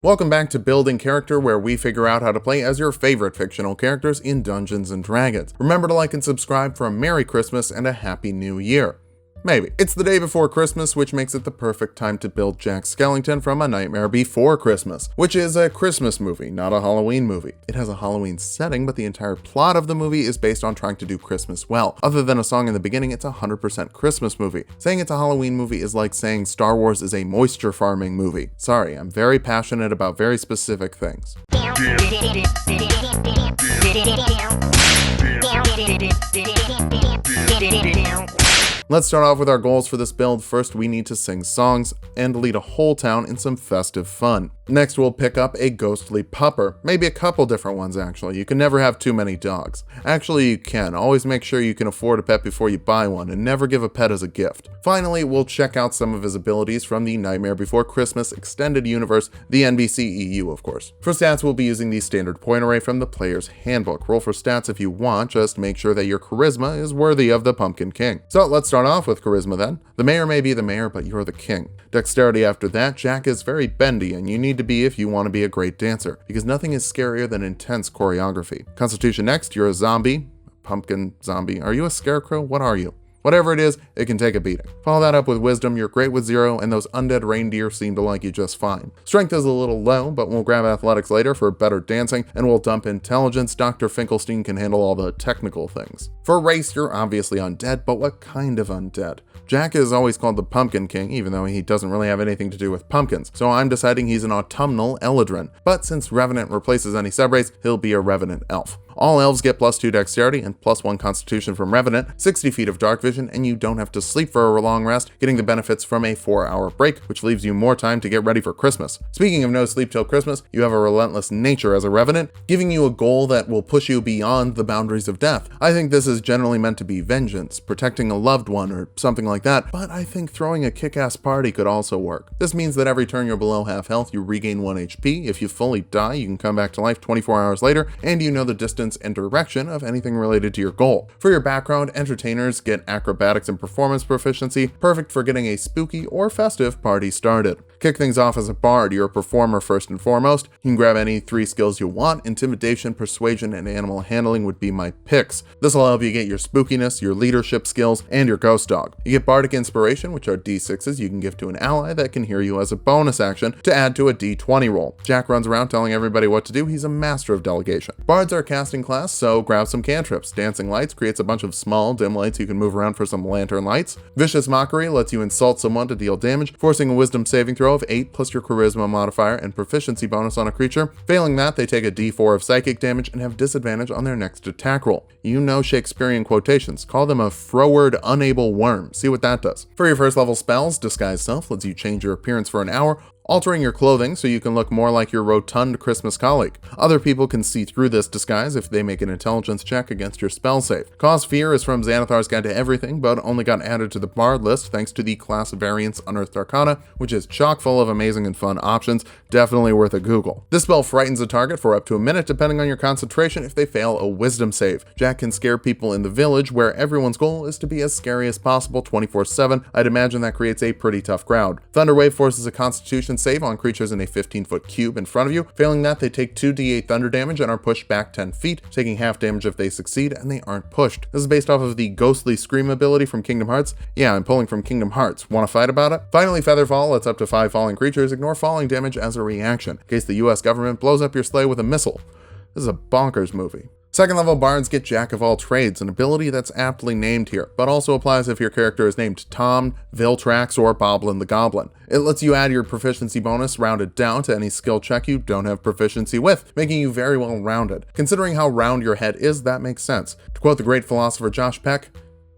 Welcome back to Building Character, where we figure out how to play as your favorite fictional characters in Dungeons & Dragons. Remember to like and subscribe for a Merry Christmas and a Happy New Year. Maybe. It's the day before Christmas, which makes it the perfect time to build Jack Skellington from A Nightmare Before Christmas, which is a Christmas movie, not a Halloween movie. It has a Halloween setting, but the entire plot of the movie is based on trying to do Christmas well. Other than a song in the beginning, it's a 100% Christmas movie. Saying it's a Halloween movie is like saying Star Wars is a moisture farming movie. Sorry, I'm very passionate about very specific things. Let's start off with our goals for this build. First, we need to sing songs and lead a whole town in some festive fun. Next, we'll pick up a ghostly pupper. Maybe a couple different ones, actually. You can never have too many dogs. Actually, you can. Always make sure you can afford a pet before you buy one, and never give a pet as a gift. Finally, we'll check out some of his abilities from the Nightmare Before Christmas Extended Universe, the NBC-EU, of course. For stats, we'll be using the standard point array from the player's handbook. Roll for stats if you want, just make sure that your charisma is worthy of the Pumpkin King. So let's start off with charisma then. The mayor may be the mayor, but you're the king. Dexterity after that. Jack is very bendy, and you need to be if you want to be a great dancer, because nothing is scarier than intense choreography. Constitution next. You're a zombie. Pumpkin zombie. Are you a scarecrow? What are you? Whatever it is, it can take a beating. Follow that up with wisdom. You're great with 0, and those undead reindeer seem to like you just fine. Strength is a little low, but we'll grab athletics later for better dancing, and we'll dump intelligence. Dr. Finkelstein can handle all the technical things. For race, you're obviously undead, but what kind of undead? Jack is always called the Pumpkin King, even though he doesn't really have anything to do with pumpkins, so I'm deciding he's an autumnal Eladrin. But since Revenant replaces any subrace, he'll be a Revenant elf. All elves get +2 dexterity and +1 constitution from Revenant, 60 feet of dark vision, and you don't have to sleep for a long rest, getting the benefits from a 4-hour break, which leaves you more time to get ready for Christmas. Speaking of no sleep till Christmas, you have a relentless nature as a Revenant, giving you a goal that will push you beyond the boundaries of death. I think this is generally meant to be vengeance, protecting a loved one, or something like that, but I think throwing a kick-ass party could also work. This means that every turn you're below half health, you regain 1 HP. If you fully die, you can come back to life 24 hours later, and you know the distance and direction of anything related to your goal. For your background, entertainers get acrobatics and performance proficiency, perfect for getting a spooky or festive party started. Kick things off as a bard. You're a performer first and foremost. You can grab any 3 skills you want. Intimidation, persuasion, and animal handling would be my picks. This will help you get your spookiness, your leadership skills, and your ghost dog. You get bardic inspiration, which are D6s you can give to an ally that can hear you as a bonus action to add to a D20 roll. Jack runs around telling everybody what to do. He's a master of delegation. Bards are a casting class, so grab some cantrips. Dancing Lights creates a bunch of small dim lights you can move around for some lantern lights. Vicious Mockery lets you insult someone to deal damage, forcing a wisdom saving throw of 8 plus your charisma modifier and proficiency bonus on a creature. Failing that, they take a D4 of psychic damage and have disadvantage on their next attack roll. You know Shakespearean quotations. Call them a froward, unable worm. See what that does. For your first level spells, Disguise Self lets you change your appearance for an hour, altering your clothing so you can look more like your rotund Christmas colleague. Other people can see through this disguise if they make an intelligence check against your spell save. Cause Fear is from Xanathar's Guide to Everything, but only got added to the Bard list thanks to the class variants Unearthed Arcana, which is chock full of amazing and fun options. Definitely worth a Google. This spell frightens a target for up to a minute depending on your concentration if they fail a wisdom save. Jack can scare people in the village where everyone's goal is to be as scary as possible 24/7. I'd imagine that creates a pretty tough crowd. Thunderwave forces a constitution save on creatures in a 15-foot cube in front of you. Failing that, they take 2d8 thunder damage and are pushed back 10 feet, taking half damage if they succeed and they aren't pushed. This is based off of the Ghostly Scream ability from Kingdom Hearts. Yeah, I'm pulling from Kingdom Hearts. Want to fight about it? Finally, Featherfall lets up to 5 falling creatures ignore falling damage as a reaction, in case the US government blows up your sleigh with a missile. This is a bonkers movie. Second level bards get Jack of all trades, an ability that's aptly named here, but also applies if your character is named Tom, Viltrax, or Boblin the Goblin. It lets you add your proficiency bonus rounded down to any skill check you don't have proficiency with, making you very well rounded. Considering how round your head is, that makes sense. To quote the great philosopher Josh Peck,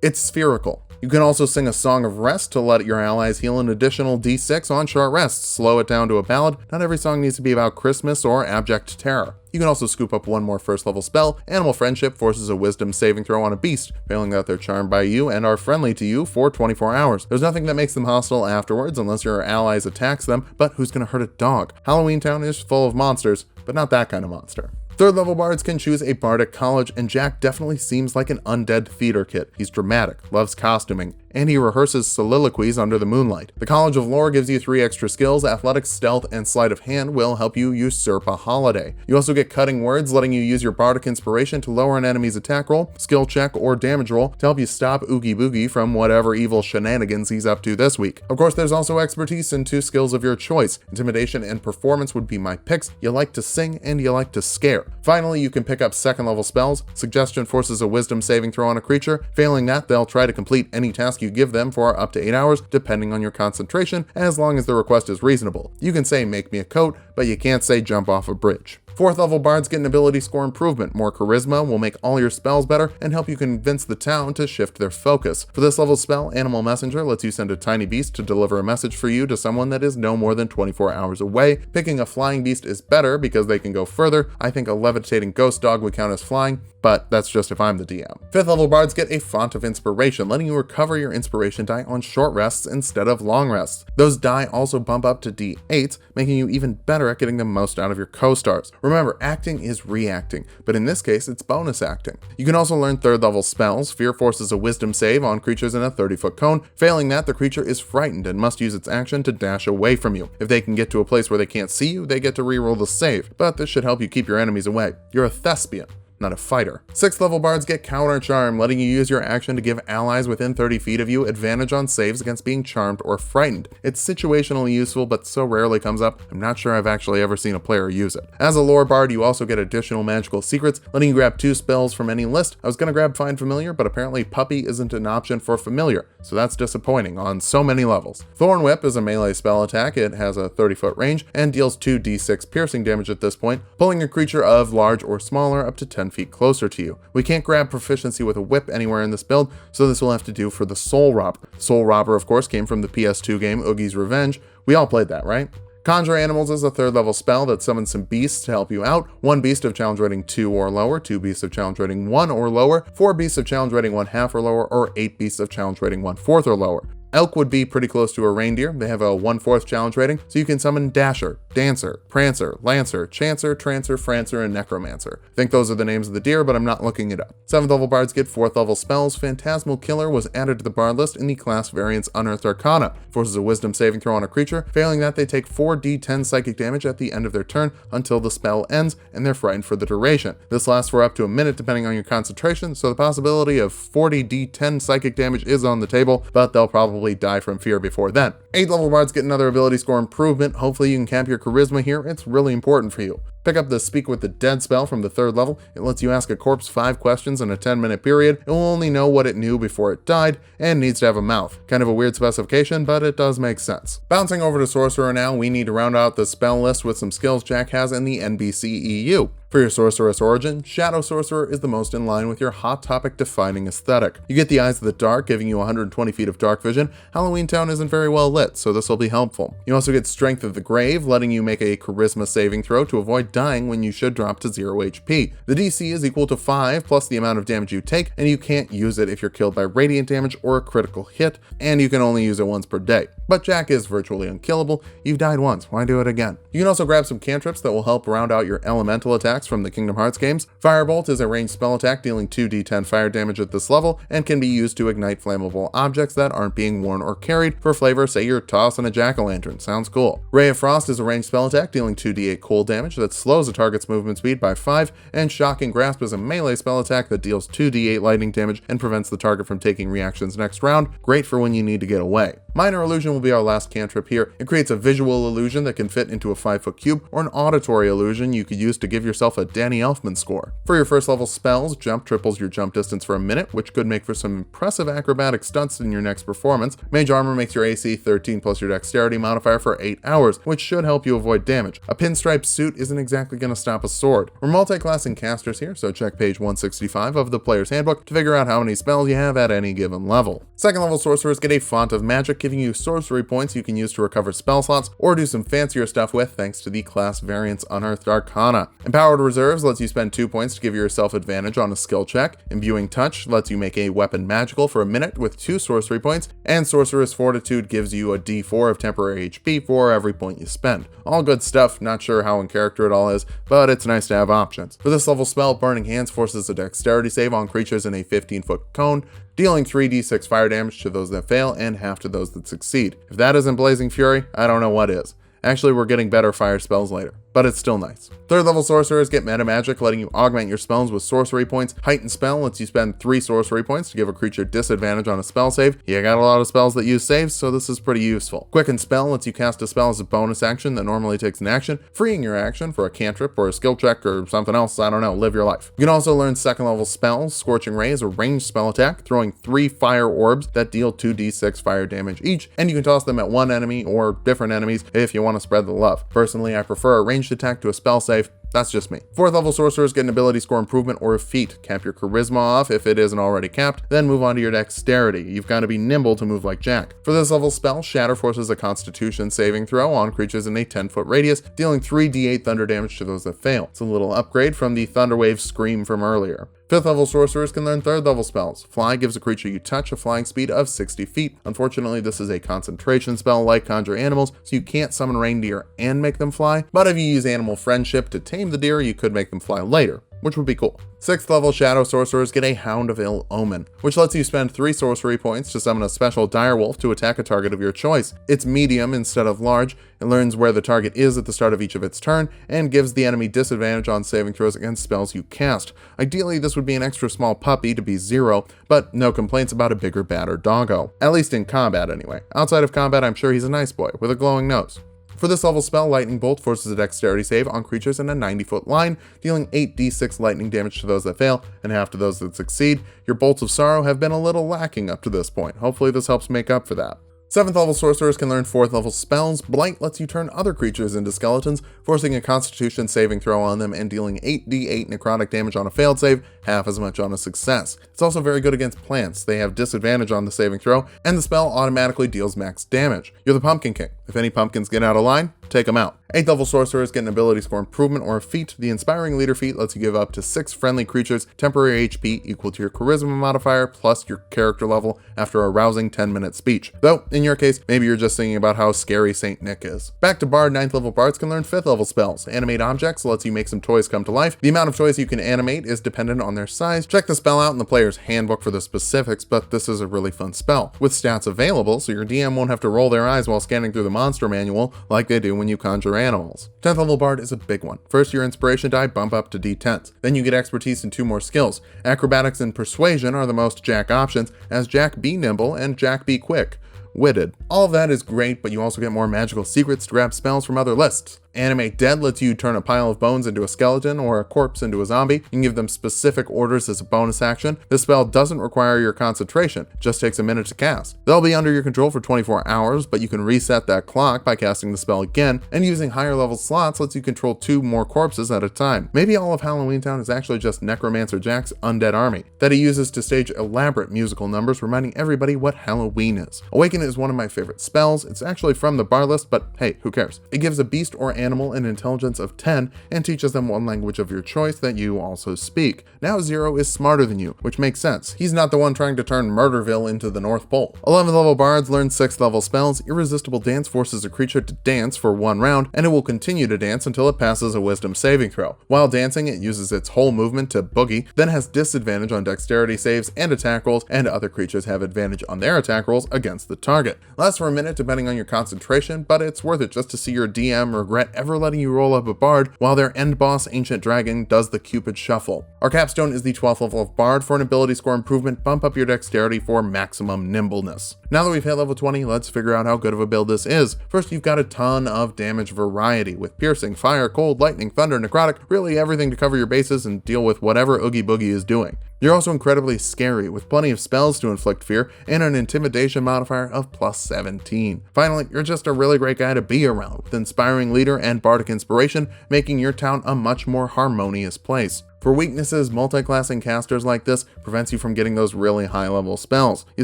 it's spherical. You can also sing a song of rest to let your allies heal an additional D6 on short rests. Slow it down to a ballad. Not every song needs to be about Christmas or abject terror. You can also scoop up one more first level spell. Animal Friendship forces a wisdom saving throw on a beast, failing that they're charmed by you and are friendly to you for 24 hours. There's nothing that makes them hostile afterwards unless your allies attacks them, but who's gonna hurt a dog? Halloween Town is full of monsters, but not that kind of monster. Third level bards can choose a bardic college, and Jack definitely seems like an undead theater kid. He's dramatic, loves costuming, and he rehearses soliloquies under the moonlight. The College of Lore gives you 3 extra skills. Athletics, Stealth, and Sleight of Hand will help you usurp a holiday. You also get Cutting Words, letting you use your Bardic Inspiration to lower an enemy's attack roll, skill check, or damage roll to help you stop Oogie Boogie from whatever evil shenanigans he's up to this week. Of course, there's also Expertise and 2 skills of your choice. Intimidation and Performance would be my picks. You like to sing and you like to scare. Finally, you can pick up 2nd level spells. Suggestion forces a Wisdom saving throw on a creature. Failing that, they'll try to complete any task you give them for up to 8 hours, depending on your concentration, as long as the request is reasonable. You can say make me a coat, but you can't say jump off a bridge. 4th level bards get an ability score improvement. More charisma will make all your spells better and help you convince the town to shift their focus. For this level spell, Animal Messenger lets you send a tiny beast to deliver a message for you to someone that is no more than 24 hours away. Picking a flying beast is better because they can go further. I think a levitating ghost dog would count as flying, but that's just if I'm the DM. 5th level bards get a Font of Inspiration, letting you recover your inspiration die on short rests instead of long rests. Those die also bump up to D8, making you even better at getting the most out of your co-stars. Remember, acting is reacting, but in this case, it's bonus acting. You can also learn 3rd level spells. Fear forces a Wisdom save on creatures in a 30-foot cone. Failing that, the creature is frightened and must use its action to dash away from you. If they can get to a place where they can't see you, they get to reroll the save, but this should help you keep your enemies away. You're a thespian, not a fighter. 6th level bards get Counter Charm, letting you use your action to give allies within 30 feet of you advantage on saves against being charmed or frightened. It's situationally useful, but so rarely comes up, I'm not sure I've actually ever seen a player use it. As a lore bard, you also get additional magical secrets, letting you grab 2 spells from any list. I was gonna grab Find Familiar, but apparently Puppy isn't an option for Familiar, so that's disappointing on so many levels. Thorn Whip is a melee spell attack. It has a 30-foot range and deals 2d6 piercing damage at this point, pulling a creature of large or smaller up to 10 feet closer to you. We can't grab proficiency with a whip anywhere in this build, so this will have to do for the Soul Robber. Soul Robber, of course, came from the PS2 game Oogie's Revenge. We all played that, right? Conjure Animals is a 3rd level spell that summons some beasts to help you out. 1 beast of challenge rating 2 or lower, 2 beasts of challenge rating 1 or lower, 4 beasts of challenge rating 1/2 or lower, or 8 beasts of challenge rating 1/4 or lower. Elk would be pretty close to a reindeer. They have a 1/4 challenge rating, so you can summon Dasher, Dancer, Prancer, Lancer, Chancer, Trancer, Francer, and Necromancer. I think those are the names of the deer, but I'm not looking it up. 7th level bards get 4th level spells. Phantasmal Killer was added to the bard list in the class variants Unearthed Arcana. Forces a Wisdom saving throw on a creature. Failing that, they take 4d10 psychic damage at the end of their turn until the spell ends, and they're frightened for the duration. This lasts for up to a minute depending on your concentration, so the possibility of 40d10 psychic damage is on the table, but they'll probably die from fear before then. 8th level bards get another ability score improvement. Hopefully you can cap your charisma here. It's really important for you. Pick up the Speak with the Dead spell from the 3rd level. It lets you ask a corpse 5 questions in a 10-minute period. It will only know what it knew before it died and needs to have a mouth. Kind of a weird specification, but it does make sense. Bouncing over to Sorcerer now, we need to round out the spell list with some skills Jack has in the NBC EU. For your Sorceress origin, Shadow Sorcerer is the most in line with your Hot Topic defining aesthetic. You get the Eyes of the Dark, giving you 120 feet of dark vision. Halloween Town isn't very well lit, so this will be helpful. You also get Strength of the Grave, letting you make a charisma saving throw to avoid dying when you should drop to 0 HP. The DC is equal to 5 plus the amount of damage you take, and you can't use it if you're killed by radiant damage or a critical hit, and you can only use it once per day. But Jack is virtually unkillable. You've died once, why do it again? You can also grab some cantrips that will help round out your elemental attacks from the Kingdom Hearts games. Firebolt is a ranged spell attack dealing 2d10 fire damage at this level and can be used to ignite flammable objects that aren't being worn or carried. For flavor, say you're tossing a jack-o'-lantern. Sounds cool. Ray of Frost is a ranged spell attack dealing 2d8 cold damage that slows a target's movement speed by 5, and Shocking Grasp is a melee spell attack that deals 2d8 lightning damage and prevents the target from taking reactions next round. Great for when you need to get away. Minor Illusion will be our last cantrip here. It creates a visual illusion that can fit into a 5-foot cube, or an auditory illusion you could use to give yourself a Danny Elfman score. For your first level spells, Jump triples your jump distance for a minute, which could make for some impressive acrobatic stunts in your next performance. Mage Armor makes your AC 13 plus your Dexterity modifier for 8 hours, which should help you avoid damage. A pinstripe suit isn't exactly going to stop a sword. We're multi-classing casters here, so check page 165 of the Player's Handbook to figure out how many spells you have at any given level. Second level sorcerers get a Font of Magic, giving you sorcery points you can use to recover spell slots or do some fancier stuff with thanks to the class variants Unearthed Arcana. Empowered Reserves lets you spend 2 points to give yourself advantage on a skill check. Imbuing Touch lets you make a weapon magical for a minute with 2 sorcery points, and Sorceress Fortitude gives you a d4 of temporary HP for every point you spend. All good stuff, not sure how in character it all all is, but it's nice to have options. For this level spell, Burning Hands forces a dexterity save on creatures in a 15-foot cone, dealing 3d6 fire damage to those that fail and half to those that succeed. If that isn't Blazing Fury, I don't know what is. Actually, we're getting better fire spells later, but it's still nice. Third level sorcerers get meta magic, letting you augment your spells with sorcery points. Heightened spell lets you spend 3 sorcery points to give a creature disadvantage on a spell save. You got a lot of spells that use saves, so this is pretty useful. Quicken spell lets you cast a spell as a bonus action that normally takes an action, freeing your action for a cantrip or a skill check or something else. I don't know, live your life. You can also learn second level spells. Scorching Ray is a ranged spell attack, throwing 3 fire orbs that deal 2d6 fire damage each, and you can toss them at one enemy or different enemies if you want to spread the love. Personally, I prefer a ranged attack to a spell save. That's just me. Fourth level sorcerers get an ability score improvement or a feat. Cap your charisma off if it isn't already capped, then move on to your dexterity. You've got to be nimble to move like Jack. For this level spell, Shatter forces a constitution saving throw on creatures in a 10-foot radius, dealing 3d8 thunder damage to those that fail. It's a little upgrade from the Thunderwave Scream from earlier. Fifth level sorcerers can learn third level spells. Fly gives a creature you touch a flying speed of 60 feet. Unfortunately, this is a concentration spell like Conjure Animals, so you can't summon reindeer and make them fly, but if you use Animal Friendship to tame the deer, you could make them fly later, which would be cool. Sixth level shadow sorcerers get a Hound of Ill Omen, which lets you spend 3 sorcery points to summon a special direwolf to attack a target of your choice. It's medium instead of large, it learns where the target is at the start of each of its turn, and gives the enemy disadvantage on saving throws against spells you cast. Ideally, this would be an extra small puppy to be 0, but no complaints about a bigger, badder doggo. At least in combat anyway. Outside of combat, I'm sure he's a nice boy, with a glowing nose. For this level spell, Lightning Bolt forces a dexterity save on creatures in a 90-foot line, dealing 8d6 lightning damage to those that fail and half to those that succeed. Your bolts of sorrow have been a little lacking up to this point. Hopefully this helps make up for that. 7th level sorcerers can learn 4th level spells. Blight lets you turn other creatures into skeletons, forcing a constitution saving throw on them and dealing 8d8 necrotic damage on a failed save, half as much on a success. It's also very good against plants. They have disadvantage on the saving throw, and the spell automatically deals max damage. You're the Pumpkin King. If any pumpkins get out of line, take them out. 8th level sorcerers get an ability score improvement or a feat. The Inspiring Leader feat lets you give up to 6 friendly creatures temporary HP equal to your charisma modifier plus your character level after a rousing 10-minute speech. Though, in your case, maybe you're just thinking about how scary Saint Nick is. Back to Bard, 9th level bards can learn 5th level spells. Animate objects lets you make some toys come to life. The amount of toys you can animate is dependent on their size. Check the spell out in the player's handbook for the specifics, but this is a really fun spell, with stats available so your DM won't have to roll their eyes while scanning through the monster manual like they do when you conjure animals. 10th level bard is a big one. First, your inspiration die bump up to d10s. Then you get expertise in 2 more skills. Acrobatics and persuasion are the most Jack options, as Jack be nimble and Jack be quick. Witted. All of that is great, but you also get more magical secrets to grab spells from other lists. Animate Dead lets you turn a pile of bones into a skeleton or a corpse into a zombie. You can give them specific orders as a bonus action. This spell doesn't require your concentration, it just takes a minute to cast. They'll be under your control for 24 hours, but you can reset that clock by casting the spell again, and using higher level slots lets you control 2 more corpses at a time. Maybe all of Halloween Town is actually just Necromancer Jack's undead army that he uses to stage elaborate musical numbers reminding everybody what Halloween is. Awaken is one of my favorite spells. It's actually from the bar list, but hey, who cares? It gives a beast or animal an intelligence of 10 and teaches them one language of your choice that you also speak. Now Zero is smarter than you, which makes sense. He's not the one trying to turn Murderville into the North Pole. 11th level bards learn 6th level spells. Irresistible Dance forces a creature to dance for 1 round, and it will continue to dance until it passes a wisdom saving throw. While dancing, it uses its whole movement to boogie, then has disadvantage on dexterity saves and attack rolls, and other creatures have advantage on their attack rolls against the target. Lasts for a minute depending on your concentration, but it's worth it just to see your DM regret ever letting you roll up a bard while their end boss Ancient Dragon does the Cupid Shuffle. Our capstone is the 12th level of bard. For an ability score improvement, bump up your dexterity for maximum nimbleness. Now that we've hit level 20, let's figure out how good of a build this is. First, you've got a ton of damage variety with piercing, fire, cold, lightning, thunder, necrotic, really everything to cover your bases and deal with whatever Oogie Boogie is doing. You're also incredibly scary, with plenty of spells to inflict fear and an intimidation modifier of plus 17. Finally, you're just a really great guy to be around, with Inspiring Leader and Bardic Inspiration, making your town a much more harmonious place. For weaknesses, multi-classing casters like this prevents you from getting those really high-level spells. You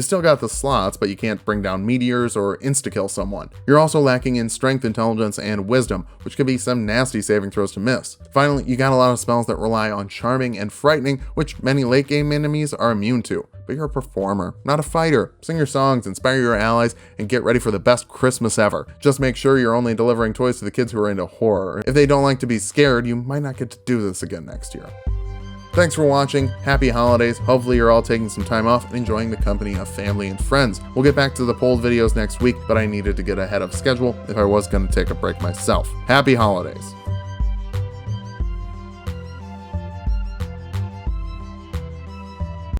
still got the slots, but you can't bring down meteors or insta-kill someone. You're also lacking in strength, intelligence, and wisdom, which can be some nasty saving throws to miss. Finally, you got a lot of spells that rely on charming and frightening, which many late-game enemies are immune to. but you're a performer, not a fighter. Sing your songs, inspire your allies, and get ready for the best Christmas ever. Just make sure you're only delivering toys to the kids who are into horror. If they don't like to be scared, you might not get to do this again next year. Thanks for watching. Happy holidays. Hopefully you're all taking some time off and enjoying the company of family and friends. We'll get back to the poll videos next week, but I needed to get ahead of schedule if I was going to take a break myself. Happy holidays.